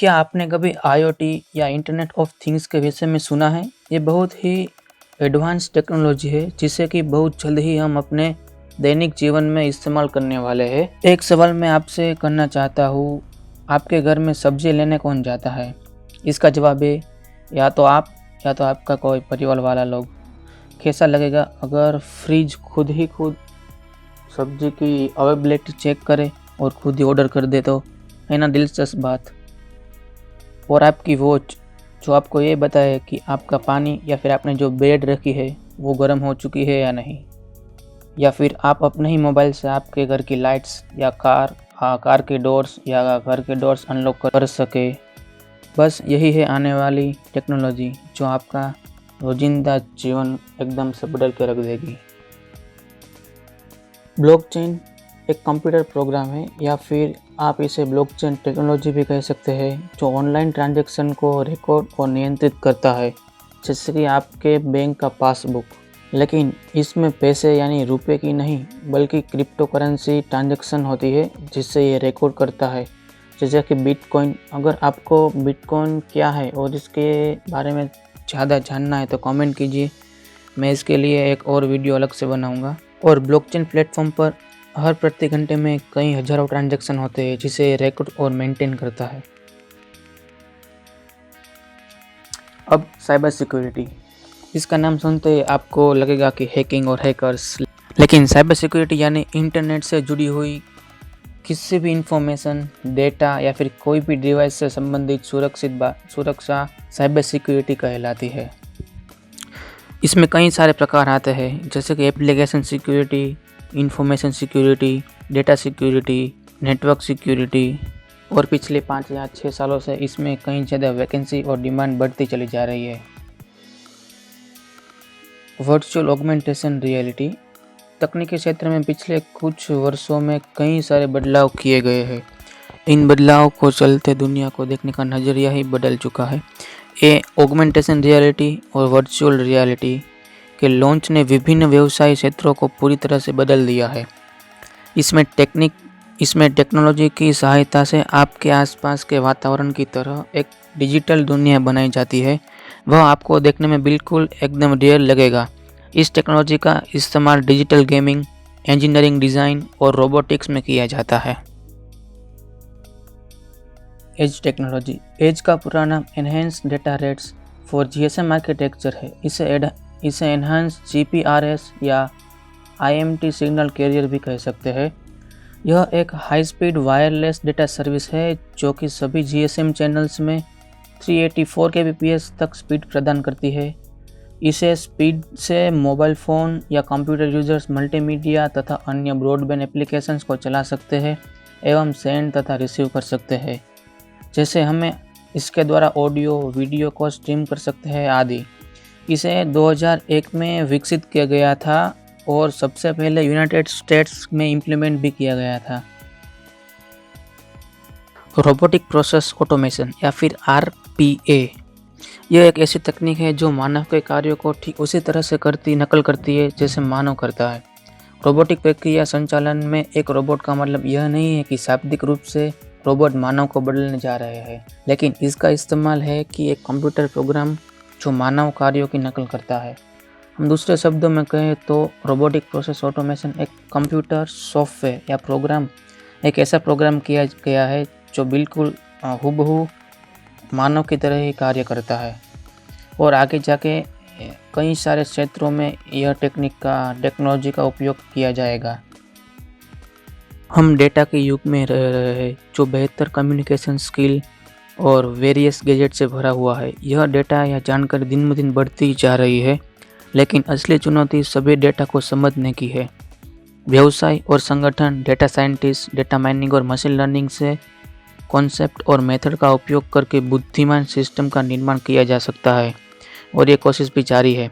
क्या आपने कभी IoT या इंटरनेट ऑफ थिंग्स के विषय में सुना है? ये बहुत ही एडवांस टेक्नोलॉजी है जिसे कि बहुत जल्द ही हम अपने दैनिक जीवन में इस्तेमाल करने वाले हैं। एक सवाल मैं आपसे करना चाहता हूँ, आपके घर में सब्जी लेने कौन जाता है? इसका जवाब है या तो आप या तो आपका कोई परिवार वाला लोग। कैसा लगेगा अगर फ्रिज खुद सब्जी की अवेलेबिलिटी चेक करे और खुद ही ऑर्डर कर दे तो? है ना दिलचस्प बात। और आपकी वॉच जो आपको ये बताए कि आपका पानी या फिर आपने जो ब्रेड रखी है वो गर्म हो चुकी है या नहीं। या फिर आप अपने ही मोबाइल से आपके घर की लाइट्स या कार के डोर्स या घर के डोर्स अनलॉक कर सके। बस यही है आने वाली टेक्नोलॉजी जो आपका रोजिंदा जीवन एकदम से बदल के रख देगी। ब्लॉकचेन एक कंप्यूटर प्रोग्राम है या फिर आप इसे ब्लॉकचेन टेक्नोलॉजी भी कह सकते हैं जो ऑनलाइन ट्रांजैक्शन को रिकॉर्ड और नियंत्रित करता है, जैसे कि आपके बैंक का पासबुक। लेकिन इसमें पैसे यानी रुपए की नहीं बल्कि क्रिप्टो करेंसी ट्रांजैक्शन होती है जिससे ये रिकॉर्ड करता है, जैसे कि बिटकॉइन। अगर आपको बिटकॉइन क्या है और इसके बारे में ज़्यादा जानना है तो कमेंट कीजिए, मैं इसके लिए एक और वीडियो अलग से बनाऊंगा। और ब्लॉकचेन प्लेटफॉर्म पर हर प्रति घंटे में कई हजारों ट्रांजैक्शन होते हैं जिसे रिकॉर्ड और मेंटेन करता है। अब साइबर सिक्योरिटी, इसका नाम सुनते ही आपको लगेगा कि हैकिंग और हैकर्स, लेकिन साइबर सिक्योरिटी यानी इंटरनेट से जुड़ी हुई किसी भी इंफॉर्मेशन, डेटा या फिर कोई भी डिवाइस से संबंधित सुरक्षा साइबर सिक्योरिटी कहलाती है। इसमें कई सारे प्रकार आते हैं, जैसे कि application security, information security, data security, network security. और पिछले 5 या 6 सालों से इसमें कई ज़्यादा वैकेंसी और डिमांड बढ़ती चली जा रही है। वर्चुअल ऑगमेंटेशन रियलिटी, तकनीकी क्षेत्र में पिछले कुछ वर्षों में कई सारे बदलाव किए गए हैं। इन बदलाव को चलते दुनिया को देखने का नज़रिया ही बदल चुका है। ये ऑगमेंटेशन रियलिटी और वर्चुअल रियलिटी के लॉन्च ने विभिन्न व्यवसायी क्षेत्रों को पूरी तरह से बदल दिया है। इसमें टेक्नोलॉजी की सहायता से आपके आसपास के वातावरण की तरह एक डिजिटल दुनिया बनाई जाती है। वह आपको देखने में बिल्कुल एकदम रियल लगेगा। इस टेक्नोलॉजी का इस्तेमाल डिजिटल गेमिंग, इंजीनियरिंग, डिज़ाइन और रोबोटिक्स में किया जाता है। एज टेक्नोलॉजी, एज का पूरा नाम enhanced data rates for GSM architecture है। इसे एनहांस GPRS या IMT सिग्नल कैरियर भी कह सकते हैं। यह एक high speed wireless data service है जो कि सभी GSM चैनल्स में 384 kbps तक स्पीड प्रदान करती है। इसे स्पीड से मोबाइल फ़ोन या कंप्यूटर यूजर्स मल्टीमीडिया तथा अन्य ब्रॉडबैंड एप्लीकेशंस को चला सकते हैं एवं सेंड तथा रिसीव कर सकते हैं, जैसे हमें इसके द्वारा ऑडियो वीडियो को स्ट्रीम कर सकते हैं आदि। इसे 2001 में विकसित किया गया था और सबसे पहले यूनाइटेड स्टेट्स में इम्प्लीमेंट भी किया गया था। रोबोटिक प्रोसेस ऑटोमेशन या फिर RPA, यह एक ऐसी तकनीक है जो मानव के कार्यों को ठीक उसी तरह से नकल करती है जैसे मानव करता है। रोबोटिक प्रक्रिया संचालन में एक रोबोट का मतलब यह नहीं है कि शाब्दिक रूप से रोबोट मानव को बदलने जा रहे हैं, लेकिन इसका इस्तेमाल है कि एक कंप्यूटर प्रोग्राम जो मानव कार्यों की नकल करता है। हम दूसरे शब्दों में कहें तो रोबोटिक प्रोसेस ऑटोमेशन एक कंप्यूटर सॉफ्टवेयर या प्रोग्राम, एक ऐसा प्रोग्राम किया गया है जो बिल्कुल हूबहू मानव की तरह ही कार्य करता है। और आगे जाके कई सारे क्षेत्रों में यह टेक्नोलॉजी का उपयोग किया जाएगा। हम डेटा के युग में रह रहे हैं जो बेहतर कम्युनिकेशन स्किल और वेरियस गैजेट से भरा हुआ है। यह डेटा या जानकारी दिन ब दिन बढ़ती जा रही है, लेकिन असली चुनौती सभी डेटा को समझने की है। व्यवसाय और संगठन, डेटा साइंटिस्ट, डेटा माइनिंग और मशीन लर्निंग से कॉन्सेप्ट और मेथड का उपयोग करके बुद्धिमान सिस्टम का निर्माण किया जा सकता है और ये कोशिश भी जारी है।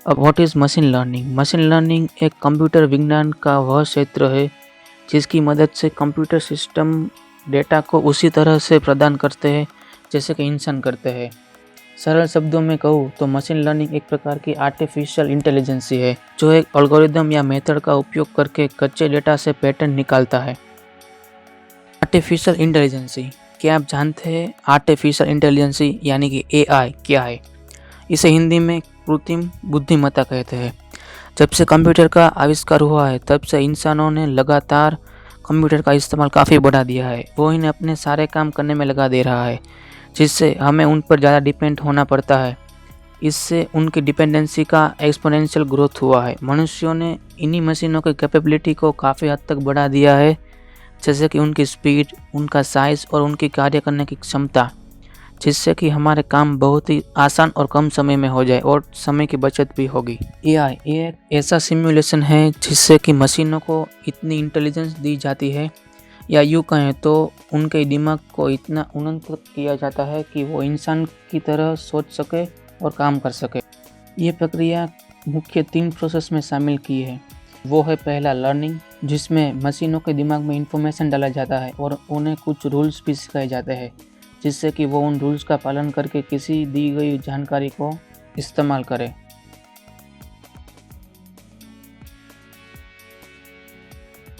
अब what is machine learning? Machine learning एक कंप्यूटर विज्ञान का वह क्षेत्र है जिसकी मदद से कंप्यूटर सिस्टम डेटा को उसी तरह से प्रदान करते हैं जैसे कि इंसान करते हैं। सरल शब्दों में कहूँ तो मशीन लर्निंग एक प्रकार की आर्टिफिशियल इंटेलिजेंस है जो एक एल्गोरिदम या मेथड का उपयोग करके कच्चे डेटा से पैटर्न निकालता है। आर्टिफिशियल इंटेलिजेंस क्या आप जानते हैं आर्टिफिशियल इंटेलिजेंस यानी कि एआई क्या है? इसे हिंदी में कृत्रिम बुद्धिमत्ता कहते हैं। जब से कंप्यूटर का आविष्कार हुआ है तब से इंसानों ने लगातार कंप्यूटर का इस्तेमाल काफ़ी बढ़ा दिया है। वो इन्हें अपने सारे काम करने में लगा दे रहा है, जिससे हमें उन पर ज़्यादा डिपेंड होना पड़ता है। इससे उनकी डिपेंडेंसी का एक्सपोनेंशियल ग्रोथ हुआ है। मनुष्यों ने इन्हीं मशीनों की कैपेबिलिटी को काफ़ी हद तक बढ़ा दिया है, जैसे कि उनकी स्पीड, उनका साइज़ और उनकी कार्य करने की क्षमता, जिससे कि हमारे काम बहुत ही आसान और कम समय में हो जाए और समय की बचत भी होगी। एआई एक ऐसा सिमुलेशन है जिससे कि मशीनों को इतनी इंटेलिजेंस दी जाती है, या यूँ कहें तो उनके दिमाग को इतना उन्नत किया जाता है कि वो इंसान की तरह सोच सके और काम कर सके। ये प्रक्रिया मुख्य 3 प्रोसेस में शामिल की है। वो है पहला लर्निंग, जिसमें मशीनों के दिमाग में इंफॉर्मेशन डाला जाता है और उन्हें कुछ रूल्स भी सिखाए जाते हैं, जिससे कि वो उन रूल्स का पालन करके किसी दी गई जानकारी को इस्तेमाल करें।